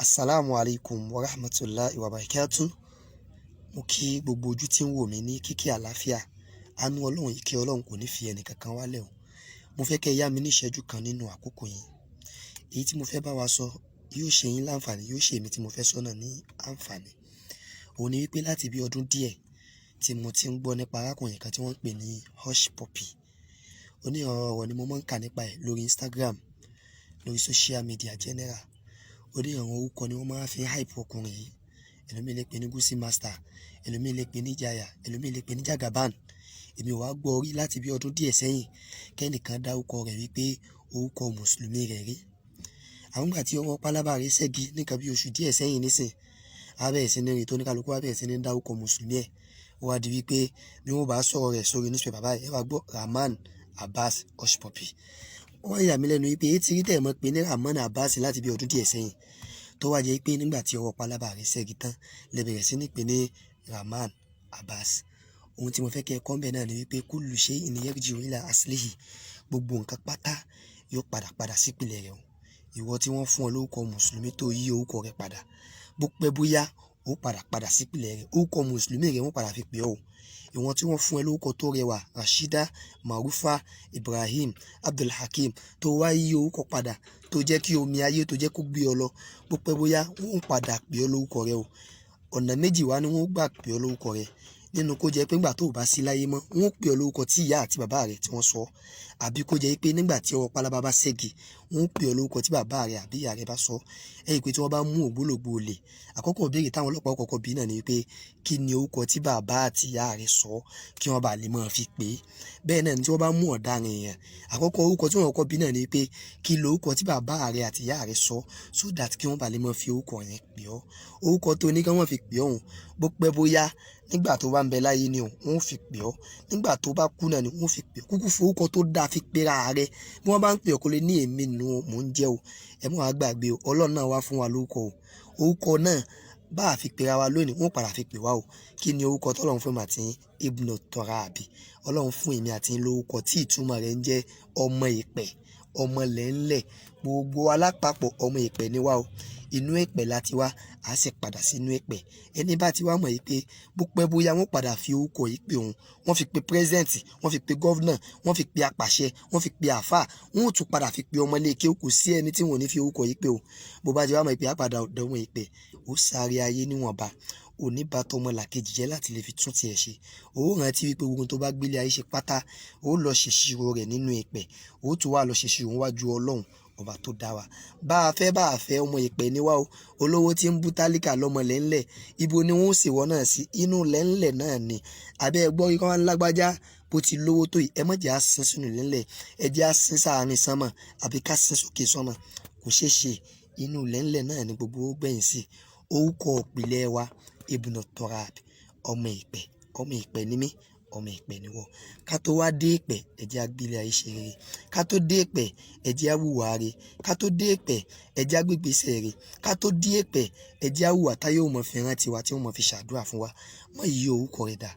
Assalamu alaikum wa rahmatullahi wa barakatuh. Mo kí gbogbo ojú tí ń wò mí ní kíkí àlàáfíà. Àánú Ọlọ́run ìkẹ́ Ọlọ́run kò ní fi ẹnì kankan wálẹ̀ o. Mo fẹ́ kẹ́ yá mi ní ìṣẹ́jú kan nínú àkókò yìí. Èyí tí mo fẹ́ bá wa sọ yóò ṣe yín láǹfààní, yóò ṣe èmi tí mo fẹ́ sọ náà ní àǹfààní. Òun ni wípé láti bí ọdún díẹ̀ tí mo ti ń gbọ́ nípa arákùnrin kan tí wọ́n ń pè ní Hushpuppi. Onírànràn ni mo máa ń kà nípa ẹ̀ lórí Instagram, lórí social media general. Onírànràn orúkọ ni wọ́n máa ń fi hype ọkùnrin yìí. Ẹlòmíì lè pè ní Gucci Master, ẹlòmíì lè pè ní Jaya, ẹlòmíì lè pè ní Jagaban. Èmi ò wá gbọ́ orí láti bí ọdún díẹ̀ sẹ́yìn kẹ́nìkan dá orúkọ rẹ̀ wípé orúkọ mùsùlùmí rẹ̀ rí. Àwọn ìgbà tí ọwọ́ pálábá rẹ̀ ṣẹ́gi nìkan bí oṣù díẹ̀ sẹ́yìn nísìn, abẹ́ ìsinmi rẹ̀ tó ní kálukú abẹ́ ìsinmi dá orúkọ mùsùlùmí ẹ̀. Ó wá di wípé bí wọ́n bá sọ̀rọ̀ rẹ̀ sórí newspaper báyìí, ẹ wá gbọ́ Rahman Abbas Hushpuppi. Wọ́n yà mí lẹ́nu wípé etí rí tẹ̀ mọ́ pé ní Rahman Abbas láti bí ọdún díẹ̀ sẹ́yìn tó wá jẹ́ pé nígbà tí ọwọ́ pálábá rẹ̀ ṣẹ́gi tán lè bẹ̀rẹ̀ sí ní pè ní Rahman Abbas. Ohun tí mo fẹ́ kẹ́ ẹ kọ́ ń bẹ̀ náà ni wípé kullu shay'in yarji'u ila aslihi. Gbogbo nǹkan pátá yóò padà sípìlẹ̀ rẹ̀ o. Ìwọ tí wọ́n fún ọ lórúkọ mùsùlùmí tó yí orúkọ rẹ̀ padà, bó pẹ́ bóyá ó padà sípìlẹ̀ rẹ̀. Orúkọ mùsùlùmí rẹ̀ wọ́n padà fi pè ọ́ o. Ìwọ̀n tí wọ́n fún ẹ lórúkọ tó rẹwà, Rashida, Marufa, Ibrahim, Abdulhakim, tó wá yí orúkọ padà tó jẹ́ kí omi ayé tó jẹ́ kó gbé ọ lọ, bó pẹ́ bóyá wọ́n padà pè ọ́ lórúkọ rẹ o. Ọ̀nà méjì wá ni wọ́n gbà pè ọ́ lórúkọ rẹ. Nínú kó jẹ́ pé nígbà tó bá sí láyé mọ́, wọ́n pè ọ́ lórúkọ tí ìyá àti bàbá rẹ̀ tí wọ́n sọ. Àbí kó jẹ́ pé nígbà tí ọwọ́ pálábá bá ṣẹ́gi, wọ́n pè ọ́ lórúkọ tí bàbá rẹ̀ àbí ìyá rẹ̀ bá sọ. Ẹ rí pé tí wọ́n bá mú ògbólógbòó olè, àkọ́kọ́ ìbéèrè táwọn ọlọ́pàá kọ́kọ́ bí náà ni wípé kí ni orúkọ tí bàbá àti ìyá rẹ̀ sọ kí wọ́n bá lè máa fi pè é. Bẹ́ẹ̀ náà ni tí wọ́n bá mú ọ̀daràn èèyàn, àkọ́kọ́ orúkọ tí wọ́n kọ́kọ́ bí náà ni wípé kí lo orúkọ tí bàbá rẹ̀ àti ìyá rẹ̀ sọ so that kí wọ́n bá lè máa fi orúkọ yẹn pè ọ́. Orúkọ tó ní kí wọ́n fi pè ọ́ òun, bó pẹ́ bóyá nígbà tó bá ń bẹ láyé ni wọ́n fi pè ọ́, nígbà tó bá kú náà ni wọ́n fi pè ọ́. Kúkú fún orúkọ tó dáa fi pera rẹ̀. Bí wọ́n bá ń pè ọ́ kó lè ní èmi nù mò ń jẹ́ o. Ẹ mọ́ wá gbàgbé o, Ọlọ́run náà wá fún wa lórúkọ o. Orúkọ náà bá a fi pera wa lónìí, wọ́n padà fi pè wá o. Kí ni orúkọ tí Ọlọ́run fún mi àti Ibn Torabi? Ọlọ́run fún èmi àti lórúkọ tí ìtumọ̀ rẹ̀ ń jẹ́ ọmọ ìpẹ̀, ọmọ lẹ́ńlẹ̀. Gbogbo alápapọ̀ ọmọ ìpẹ̀ ni wá o. Inú ìpẹ̀ láti wá, a sì padà sínú ìpẹ̀. Ẹni bá ti wá mọ̀ yìí pé bó pẹ́ bóyá wọ́n padà fi orúkọ yìí pè òun. Wọ́n fi pe president, wọ́n fi pe governor, wọ́n fi pe apàṣẹ, wọ́n fi pe àfà, wọ́n ò tún padà fi pe ọmọ ilé kéwú. Kò sí ẹni tí wọ́n ò ní fi orúkọ yìí pè o. Bó bá ti wá mọ̀ pé a padà dánwò ìpẹ̀, ó sáré ayé níwọ̀nba. Ò ní bá tọmọ làkejì jẹ́ láti lè fi tún tiẹ̀ ṣe. Ó rántí wípé gbogbo tó bá gbélé ayé ṣe pátá, ó lọ ṣèṣirò rẹ̀ nínú ìpẹ̀. Ó tún wá lọ ṣèṣirò níwájú Ọlọ́run ọba tó dá wa. Bá a fẹ́ ọmọ ìpẹ̀ ni wá o. Olówó tí ń bú tálíkà lọ́mọ lẹ́ńlẹ̀, ibo ni wọ́n ó sì wọ́n náà sí? Inú lẹ́ńlẹ̀ náà ni. Àbẹ́ ẹ gbọ́ ikọ́ wọn lágbájá bó ti lówó tó yìí, ẹ má jẹ́ á sin sínú lẹ́ńlẹ̀, ẹ jẹ́ á sin sáàárín sánmọ̀ àbí ká sin sókè sánmọ̀. Kò ṣeé ṣe. Inú lẹ́ńlẹ̀ náà ni gbogbo ó gbẹ̀yìn sí. Orúkọ ìpìlẹ̀ wa Ibn Torabi, ọmọ ìpẹ̀ ni mí, ọmọ ìpẹ̀ ni wọ́n. Ká tó wá dé ìpẹ̀, ẹ jẹ́ á gbélé ayé ṣe rere. Ká tó dé ìpẹ̀, ẹ jẹ́ á hùwà rere. Ká tó dé ìpẹ̀, ẹ jẹ́ á gbé ìgbésẹ̀ rere. Ká tó dé ìpẹ̀, ẹ jẹ́ á hùwà táyé ó mọ̀ fi rántí wa tí wọ́n mọ̀ fi ṣàdúrà fún wa. Mọ́ yí orúkọ rẹ̀ dà.